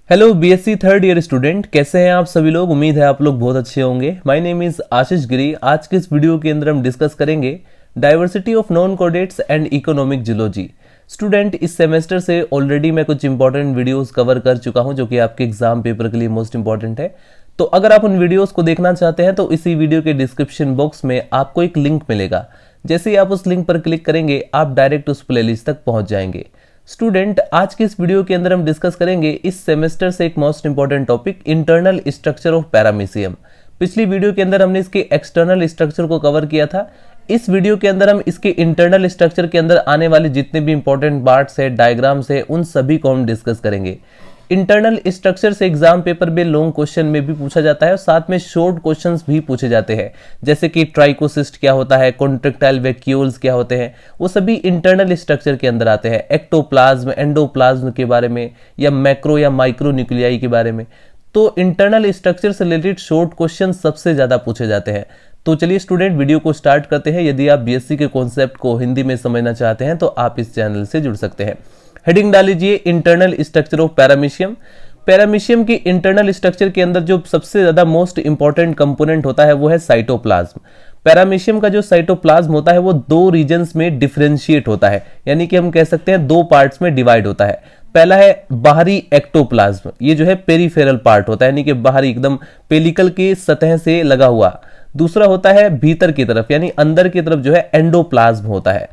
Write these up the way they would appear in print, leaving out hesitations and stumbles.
Hello BSc third year student, कैसे हैं आप सभी लोग। उम्मीद है आप लोग बहुत अच्छे होंगे। माय नेम इज आशीष गिरी। आज के इस वीडियो के अंदर हम डिस्कस करेंगे diversity of non कोडेट्स and economic geology. Student, इस सेमेस्टर से ऑलरेडी मैं कुछ इंपॉर्टेंट वीडियोस कवर कर चुका हूं जो कि आपके एग्जाम पेपर के लिए मोस्ट इंपॉर्टेंट है। तो अगर आप उन वीडियोस को देखना चाहते हैं तो इसी वीडियो के डिस्क्रिप्शन बॉक्स में आपको एक लिंक मिलेगा। जैसे ही आप उस लिंक पर क्लिक करेंगे आप डायरेक्ट उस प्लेलिस्ट तक पहुंच जाएंगे। स्टूडेंट, आज के इस वीडियो के अंदर हम डिस्कस करेंगे इस सेमेस्टर से एक most important topic, internal structure of paramecium. पिछली वीडियो के अंदर हमने इसके एक्सटर्नल स्ट्रक्चर को कवर किया था। इस वीडियो के अंदर हम इसके इंटरनल स्ट्रक्चर के अंदर आने वाले जितने भी इंपॉर्टेंट पार्ट्स है, डायग्राम्स है, उन सभी को हम डिस्कस करेंगे। इंटरनल स्ट्रक्चर से एग्जाम पेपर में लॉन्ग क्वेश्चन में भी पूछा जाता है और साथ में शॉर्ट क्वेश्चंस भी पूछे जाते हैं, जैसे कि ट्राइकोसिस्ट क्या होता है, कॉन्ट्रैक्टाइल वैक्यूल्स क्या होते हैं, वो सभी इंटरनल स्ट्रक्चर के अंदर आते हैं। एक्टोप्लाज्म, एंडोप्लाज्म के बारे में या मैक्रो या माइक्रो न्यूक्लियाई के बारे में। तो इंटरनल स्ट्रक्चर से रिलेटेड शॉर्ट क्वेश्चन सबसे ज्यादा पूछे जाते हैं। तो चलिए स्टूडेंट, वीडियो को स्टार्ट करते हैं। यदि आप बीएससी के कॉन्सेप्ट को हिंदी में समझना चाहते हैं तो आप इस चैनल से जुड़ सकते हैं। हेडिंग डाल लीजिए, internal structure of paramecium. Paramecium की इंटरनल स्ट्रक्चर के अंदर जो सबसे ज्यादा मोस्ट इंपॉर्टेंट कंपोनेंट होता है वो है साइटोप्लाज्म। पैरामीशियम का जो साइटोप्लाज्म होता है वो दो रीजन्स में डिफरेंशिएट होता है, यानी कि हम कह सकते हैं दो पार्ट्स में डिवाइड होता है। पहला है बाहरी एक्टोप्लाज्म, ये जो है पेरिफेरल पार्ट होता है, यानी कि बाहरी एकदम पेलिकल की सतह से लगा हुआ। दूसरा होता है भीतर की तरफ, यानी अंदर की तरफ जो है एंडोप्लाज्म होता है।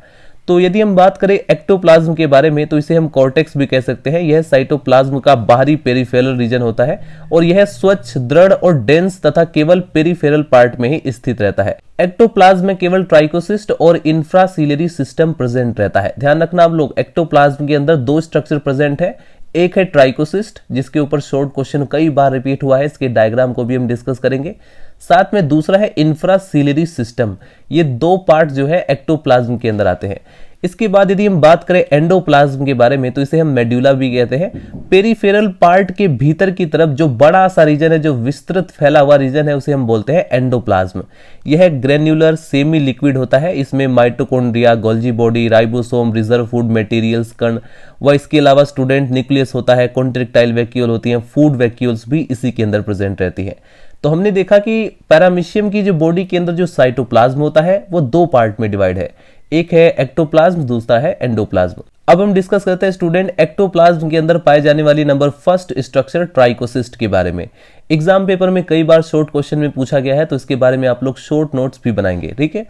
तो यदि हम बात करें एक्टोप्लाज्म के बारे में तो इसे हम कॉर्टेक्स भी कह सकते हैं। यह साइटोप्लाज्म का बाहरी पेरिफेरल रीजन होता है और यह स्वच्छ, दृढ़ और डेंस तथा केवल पेरिफेरल पार्ट में ही स्थित रहता है। एक्टोप्लाज्म में केवल ट्राइकोसिस्ट और इंफ्रासिलरी सिस्टम प्रेजेंट रहता है। ध्यान रखना आप लोग, एक्टोप्लाज्म के अंदर दो स्ट्रक्चर प्रेजेंट है। एक है ट्राइकोसिस्ट, जिसके ऊपर शॉर्ट क्वेश्चन कई बार रिपीट हुआ है, इसके डायग्राम को भी हम डिस्कस करेंगे। साथ में दूसरा है इंफ्रासिलरी सिस्टम। ये दो पार्ट जो है एक्टोप्लाज्म के अंदर आते हैं। इसके बाद यदि हम बात करें एंडोप्लाज्म के बारे में तो इसे हम मेड्यूला भी कहते हैं। पेरिफेरल पार्ट के भीतर की तरफ जो बड़ा सा रीजन है, जो विस्तृत फैला हुआ रीजन है, उसे हम बोलते हैं एंडोप्लाज्म। यह ग्रेन्युलर सेमी लिक्विड होता है। इसमें mitochondria, Golgi body, ribosome, reserve food materials, कण व इसके अलावा स्टूडेंट न्यूक्लियस होता है, कॉन्ट्रैक्टाइल वैक्यूल होती हैं, फूड वैक्यूल्स भी इसी के अंदर प्रेजेंट रहती है। तो हमने देखा कि पैरामीशियम की जो बॉडी के अंदर जो साइटोप्लाज्म होता है वो दो पार्ट में डिवाइड है। एक है एक्टोप्लाज्म, दूसरा है एंडोप्लाज्म। अब हम डिस्कस करते हैं स्टूडेंट एक्टोप्लाज्म के अंदर पाए जाने वाली नंबर फर्स्ट स्ट्रक्चर ट्राइकोसिस्ट के बारे में। एग्जाम पेपर में कई बार शॉर्ट क्वेश्चन में पूछा गया है तो इसके बारे में आप लोग शॉर्ट नोट्स भी बनाएंगे, ठीक है।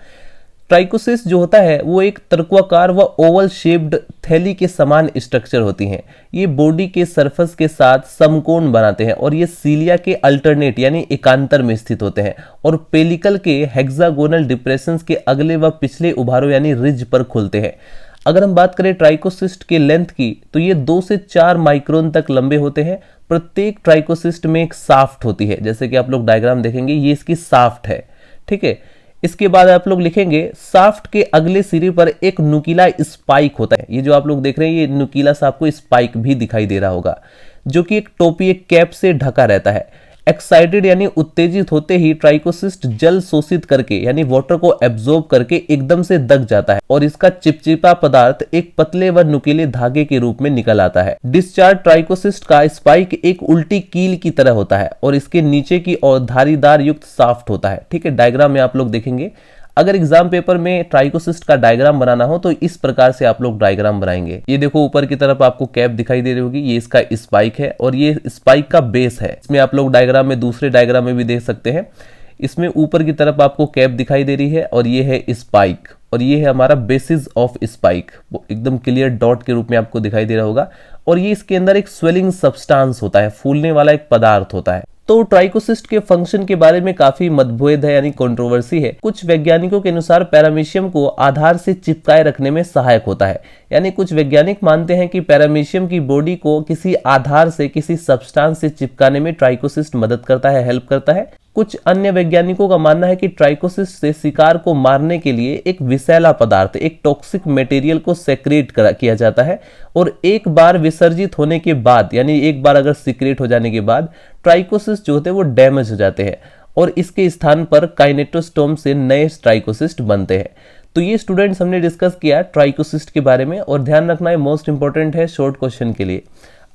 ट्राइकोसिस्ट जो होता है वो एक तर्कवाकार व ओवल शेप्ड थैली के समान स्ट्रक्चर होती हैं। ये बॉडी के सरफेस के साथ समकोण बनाते हैं और ये सीलिया के अल्टरनेट यानी एकांतर में स्थित होते हैं और पेलिकल के हेक्सागोनल डिप्रेशंस के अगले व पिछले उभारों यानी रिज पर खुलते हैं। अगर हम बात करें ट्राइकोसिस्ट के लेंथ की तो ये 2 से 4 माइक्रोन तक लंबे होते हैं। प्रत्येक ट्राइकोसिस्ट में एक साफ्ट होती है, जैसे कि आप लोग डायग्राम देखेंगे, ये इसकी साफ्ट है, ठीक है। इसके बाद आप लोग लिखेंगे साफ्ट के अगले सिरे पर एक नुकीला स्पाइक होता है। ये जो आप लोग देख रहे हैं ये नुकीला सा आपको स्पाइक भी दिखाई दे रहा होगा, जो कि एक टोपी, एक कैप से ढका रहता है। एक्साइटेड यानी उत्तेजित होते ही ट्राइकोसिस्ट जल शोषित करके यानी वाटर को एब्जॉर्ब करके एकदम से दब जाता है और इसका चिपचिपा पदार्थ एक पतले व नुकीले धागे के रूप में निकल आता है। डिस्चार्ज ट्राइकोसिस्ट का स्पाइक एक उल्टी कील की तरह होता है और इसके नीचे की ओर धारीदार युक्त साफ्ट होता है, ठीक है। डायग्राम में आप लोग देखेंगे। अगर एग्जाम पेपर में ट्राइकोसिस्ट का डायग्राम बनाना हो तो इस प्रकार से आप लोग डायग्राम बनाएंगे। ये देखो ऊपर की तरफ आपको कैप दिखाई दे रही होगी, ये इसका स्पाइक है और ये स्पाइक का बेस है। इसमें आप लोग डायग्राम में, दूसरे डायग्राम में भी देख सकते हैं, इसमें ऊपर की तरफ आपको कैप दिखाई दे रही है और ये है स्पाइक और ये है हमारा बेसिस ऑफ स्पाइक। वो एकदम क्लियर डॉट के रूप में आपको दिखाई दे रहा होगा और ये इसके अंदर एक स्वेलिंग सब्सटेंस होता है, फूलने वाला एक पदार्थ होता है। तो ट्राइकोसिस्ट के फंक्शन के बारे में काफी मतभेद है, यानी कंट्रोवर्सी है। कुछ वैज्ञानिकों के अनुसार पैरामीशियम को आधार से चिपकाए रखने में सहायक होता है, यानी कुछ वैज्ञानिक मानते हैं कि पैरामीशियम की बॉडी को किसी आधार से, किसी सब्सटेंस से चिपकाने में ट्राइकोसिस्ट मदद करता है, हेल्प करता है। कुछ अन्य वैज्ञानिकों का मानना है कि ट्राइकोसिस्ट से शिकार को मारने के लिए एक विषैला पदार्थ, एक टॉक्सिक मटेरियल को सेक्रेट किया जाता है और एक बार विसर्जित होने के बाद, यानी एक बार अगर सीक्रेट हो जाने के बाद ट्राइकोसिस्ट जो होते हैं वो डैमेज हो जाते हैं और इसके स्थान पर काइनेटोस्टोम से नए ट्राइकोसिस्ट बनते हैं। तो ये स्टूडेंट्स हमने डिस्कस किया ट्राइकोसिस्ट के बारे में और ध्यान रखना है मोस्ट इंपॉर्टेंट है शॉर्ट क्वेश्चन के लिए।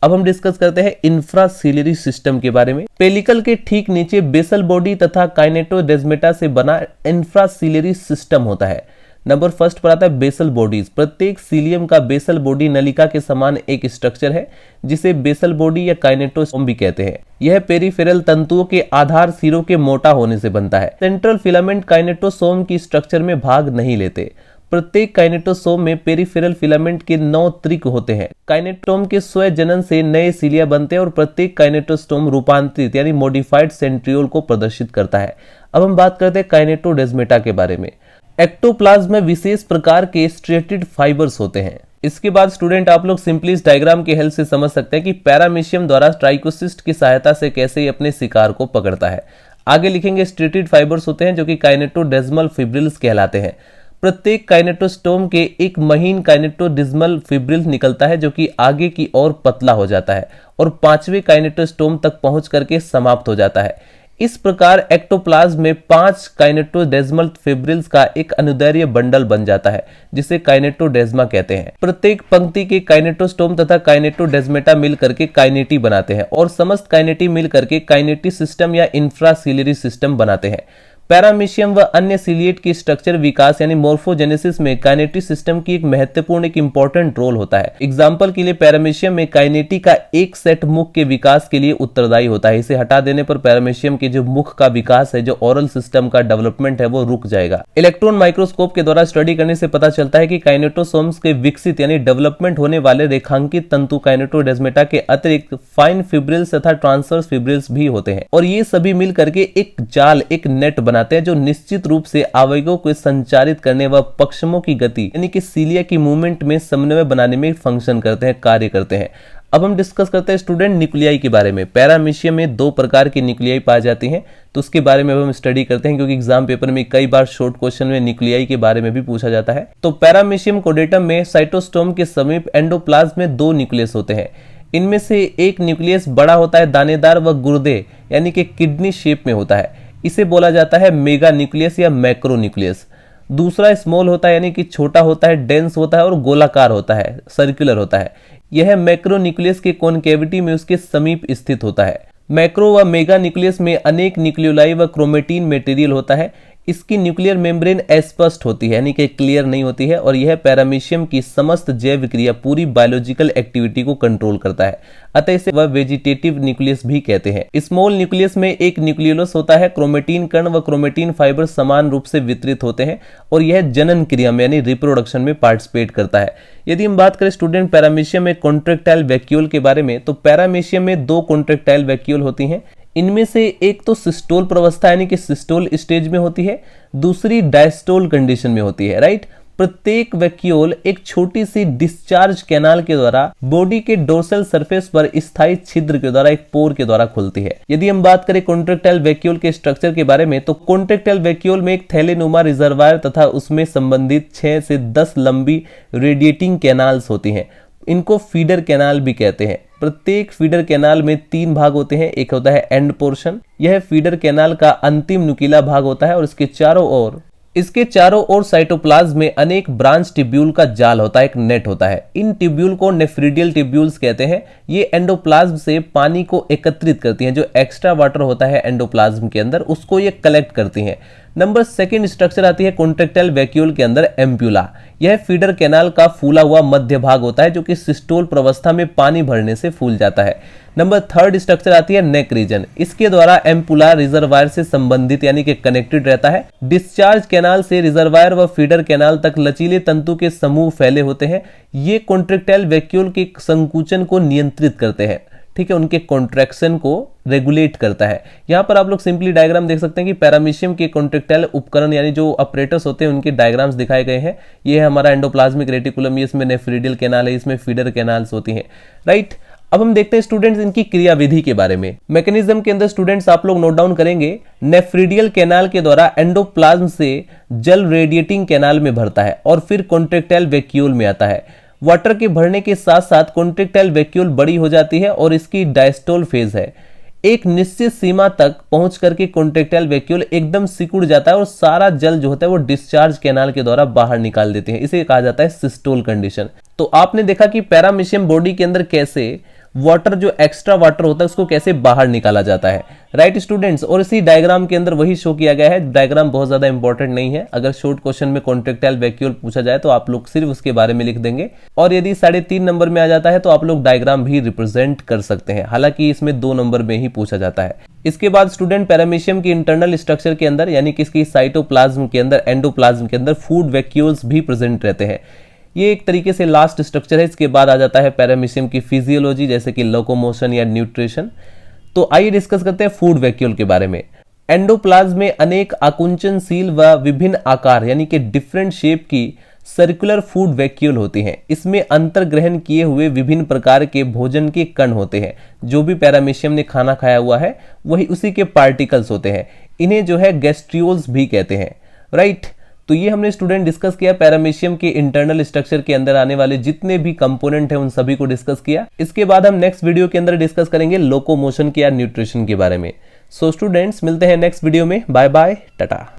अब हम डिस्कस करते हैं इंफ्रासिलियरी सिस्टम के बारे में। पेलिकल के ठीक नीचे बेसल बॉडी तथा काइनेटोडेस्मेटा से बना इंफ्रासिलियरी सिस्टम होता है। नंबर फर्स्ट पर आता है बेसल बॉडीज। प्रत्येक सीलियम का बेसल बॉडी नलिका के समान एक स्ट्रक्चर है जिसे बेसल बॉडी या काइनेटोसोम भी कहते हैं। यह पेरिफेरल तंतुओं के आधार सिरों के मोटा होने से बनता है। सेंट्रल फिलामेंट काइनेटोसोम की स्ट्रक्चर में भाग नहीं लेते। प्रत्येक काइनेटोसोम में पेरिफेरल फिलामेंट के 9 त्रिक होते हैं। काइनेटोम के स्वयं जनन से नए सीलिया बनते हैं और प्रत्येक काइनेटोस्टोम रूपांतरित यानी मॉडिफाइड सेंट्रियोल को प्रदर्शित करता है। अब हम बात करते हैं काइनेटोडेस्मेटा के बारे में। एक्टोप्लाज्म में विशेष प्रकार के स्ट्रेटेड फाइबर्स होते हैं। इसके बाद स्टूडेंट आप लोग सिंपली इस डायग्राम के हेल्प से समझ सकते हैं कि पैरामीशियम द्वारा ट्राइकोसिस्ट की सहायता से कैसे ये अपने शिकार को पकड़ता है। आगे लिखेंगे स्ट्रेटेड फाइबर्स होते हैं जो कि काइनेटोडेस्मल फिब्रिल्स कहलाते हैं। प्रत्येक काइनेटोस्टोम के एक महीन काइनेटोडिस्मल फिब्रिल निकलता है जो कि आगे की ओर पतला हो जाता है और 5वें काइनेटोस्टोम तक पहुंच करके समाप्त हो जाता है। इस प्रकार एक्टोप्लाज्म में 5 काइनेटोडेस्मल फिब्रिल्स का एक अनुदैर्ध्य बंडल बन जाता है जिसे काइनेटोडेस्मा कहते हैं। प्रत्येक पंक्ति के काइनेटोस्टोम तथा काइनेटोडेस्मेटा मिल करके काइनेटी बनाते हैं और समस्त काइनेटी मिल करके काइनेटी सिस्टम या इंफ्रासिलियरी सिस्टम बनाते हैं। पैरामीशियम व अन्य सिलिएट की स्ट्रक्चर विकास यानी मोर्फोजेनेसिस में काइनेटी सिस्टम की एक महत्वपूर्ण एक इंपॉर्टेंट रोल होता है। एग्जाम्पल के लिए पैरामीशियम में काइनेटी का एक सेट मुख के विकास के लिए उत्तरदायी होता है। इसे हटा देने पर पैरामीशियम के जो मुख का विकास है, जो ओरल सिस्टम का डेवलपमेंट है, वो रुक जाएगा। इलेक्ट्रॉन माइक्रोस्कोप के द्वारा स्टडी करने से पता चलता है कि काइनेटोसोम्स के विकसित यानी डेवलपमेंट होने वाले रेखांकित तंतु काइनेटोडेस्मेटा के अतिरिक्त फाइन फिब्रिल्स तथा ट्रांसवर्स फिब्रिल्स भी होते हैं और ये सभी मिल करके एक जाल, एक नेट बनाते हैं जो निश्चित रूप से आवेगों को संचारित करने व पक्षमों की गति यानी कि सीलिया की मूवमेंट में समन्वय बनाने में फंक्शन करते हैं, कार्य करते हैं। अब हम डिस्कस करते हैं स्टूडेंट न्यूक्लियाई के बारे में। पैरामीशियम में 2 प्रकार की न्यूक्लियाई पाई जाती हैं, तो उसके बारे में हम स्टडी करते हैं क्योंकि एग्जाम पेपर में कई बार शॉर्ट क्वेश्चन में न्यूक्लियाई के बारे में भी पूछा जाता है। तो पैरामीशियम कोडेटम में साइटोस्टोम के समीप एंडोप्लाज्म में 2 न्यूक्लियस होते हैं। इनमें से एक न्यूक्लियस बड़ा होता है, दानेदार व गुर्दे यानी कि किडनी शेप में होता है। इसे बोला जाता है मेगा न्यूक्लियस या मैक्रो न्यूक्लियस। दूसरा स्मॉल होता है यानी कि छोटा होता है, डेंस होता है और गोलाकार होता है, सर्कुलर होता है। यह मैक्रो न्यूक्लियस के कॉनकेविटी में उसके समीप स्थित होता है। मैक्रो व मेगा न्यूक्लियस में अनेक न्यूक्लियोलाई व क्रोमेटिन मटेरियल होता है। इसकी न्यूक्लियर मेम्ब्रेन अस्पष्ट होती है यानी कि क्लियर नहीं होती है और यह पैरामीशियम की समस्त जैव क्रिया, पूरी बायोलॉजिकल एक्टिविटी को कंट्रोल करता है। अतः इसे वह वेजिटेटिव न्यूक्लियस भी कहते हैं। स्मॉल न्यूक्लियस में एक न्यूक्लियोलस होता है। क्रोमेटिन कण व क्रोमेटिन फाइबर समान रूप से वितरित होते हैं और यह जनन क्रिया में यानी रिप्रोडक्शन में पार्टिसिपेट करता है। यदि हम बात करें स्टूडेंट पैरामीशियम में कॉन्ट्रैक्टाइल वैक्यूल के बारे में, तो पैरामीशियम में 2 कॉन्ट्रैक्टाइल वैक्यूल होती हैं। इनमें से एक तो सिस्टोल प्रवस्था यानी कि सिस्टोल स्टेज में होती है, दूसरी डायस्टोल कंडीशन में होती है, राइट। प्रत्येक वैक्यूल एक छोटी सी डिस्चार्ज कैनाल के द्वारा बॉडी के डोर्सल सरफेस पर स्थायी छिद्र के द्वारा, एक पोर के द्वारा खुलती है। यदि हम बात करें कॉन्ट्रैक्टाइल वैक्यूल के स्ट्रक्चर के बारे में, तो कॉन्ट्रैक्टाइल वैक्यूल में एक थैलेनुमा रिजर्वायर तथा उसमें संबंधित 6 से 10 लंबी रेडिएटिंग कैनाल्स होती हैं। इनको फीडर कैनाल भी कहते हैं। प्रत्येक फीडर कैनाल में 3 भाग होते हैं। एक होता है एंड पोर्शन, यह फीडर कैनाल का अंतिम नुकीला भाग होता है और इसके चारों ओर साइटोप्लाज्म में अनेक ब्रांच ट्यूब्यूल का जाल होता है, एक नेट होता है। इन ट्यूब्यूल को नेफ्रिडियल ट्यूब्यूल्स कहते हैं। ये एंडोप्लाज्म से पानी को एकत्रित करती हैं। जो एक्स्ट्रा वाटर होता है एंडोप्लाज्म के अंदर, उसको ये कलेक्ट करती हैं। नंबर 2 स्ट्रक्चर आती है कॉन्ट्रैक्टाइल वैक्यूल के अंदर एम्प्यूला। यह फीडर कैनाल का फूला हुआ मध्य भाग होता है जो कि सिस्टोल प्रवस्था में पानी भरने से फूल जाता है। नंबर 3 स्ट्रक्चर आती है नेक रीजन। इसके द्वारा एम्पुला रिजर्वायर से संबंधित यानी कि कनेक्टेड रहता है। डिस्चार्ज कैनाल से रिजर्वायर व फीडर कैनाल तक लचीले तंतु के समूह फैले होते हैं। ये कॉन्ट्रैक्टाइल वैक्यूल के संकुचन को नियंत्रित करते हैं, ठीक है, उनके कॉन्ट्रैक्शन को रेगुलेट करता है। यहां पर आप लोग सिंपली डायग्राम देख सकते हैं कि पैरामीशियम के कॉन्ट्रैक्टाइल उपकरण यानी जो ऑपरेटर्स होते हैं उनके डायग्राम्स दिखाए गए हैं। ये है हमारा एंडोप्लाज्मिक रेटिकुलम, ये इसमें नेफ्रिडियल कैनाल है, इसमें फीडर कैनाल्स होती हैं, राइट। अब हम देखते हैं स्टूडेंट्स इनकी क्रियाविधि के बारे में। मैकेनिज्म के अंदर स्टूडेंट्स आप लोग नोट डाउन करेंगे, नेफ्रिडियल कैनाल के द्वारा एंडोप्लाज्म से जल रेडिएटिंग कैनाल में भरता है और फिर कॉन्ट्रैक्टाइल वैक्यूल में आता है। वाटर के भरने के साथ साथ कॉन्ट्रैक्टाइल वैक्यूल बड़ी हो जाती है और इसकी डायस्टोल फेज है। एक निश्चित सीमा तक पहुंच करके कॉन्ट्रैक्टाइल वैक्यूल एकदम सिकुड़ जाता है और सारा जल जो होता है वो डिस्चार्ज कैनाल के द्वारा बाहर निकाल देते हैं। इसे कहा जाता है सिस्टोल कंडीशन। तो आपने देखा कि पैरामीशियम बॉडी के अंदर कैसे वाटर जो एक्स्ट्रा वाटर होता है उसको कैसे बाहर निकाला जाता है। राइट स्टूडेंट्स, और इसी डायग्राम के अंदर वही शो किया गया है। डायग्राम बहुत ज्यादा इंपॉर्टेंट नहीं है, अगर शॉर्ट क्वेश्चन में कॉन्ट्रेक्टाइल वैक्यूल पूछा जाए तो आप लोग सिर्फ उसके बारे में लिख देंगे, और यदि 3.5 नंबर में आ जाता है तो आप लोग डायग्राम भी रिप्रेजेंट कर सकते हैं, हालांकि इसमें 2 नंबर में ही पूछा जाता है। इसके बाद स्टूडेंट पैरामीशियम की इंटरनल स्ट्रक्चर के अंदर यानी कि इसकी साइटोप्लाज्म के अंदर, एंडोप्लाज्म के अंदर फूड वैक्यूल्स भी प्रेजेंट रहते हैं। ये एक तरीके से लास्ट स्ट्रक्चर है। इसके बाद आ जाता है पैरामीशियम की फिजियोलॉजी जैसे कि लोकोमोशन या न्यूट्रिशन। तो आइए डिस्कस करते हैं फूड वैक्यूल के बारे में। एंडोप्लाज्म में अनेक आकुंचनशील व विभिन्न आकार यानी कि डिफरेंट शेप की सर्कुलर फूड वैक्यूल होती हैं। इसमें अंतर्ग्रहण किए हुए विभिन्न प्रकार के भोजन के कण होते हैं। जो भी पैरामीशियम ने खाना खाया हुआ है वही उसी के पार्टिकल्स होते हैं। इन्हें जो है गैस्ट्रियोल्स भी कहते हैं। राइट, तो ये हमने स्टूडेंट डिस्कस किया पैरामीशियम के इंटरनल स्ट्रक्चर के अंदर आने वाले जितने भी कंपोनेंट हैं उन सभी को डिस्कस किया। इसके बाद हम नेक्स्ट वीडियो के अंदर डिस्कस करेंगे लोकोमोशन के या न्यूट्रिशन के बारे में। सो स्टूडेंट्स, मिलते हैं नेक्स्ट वीडियो में। Bye bye, Tata.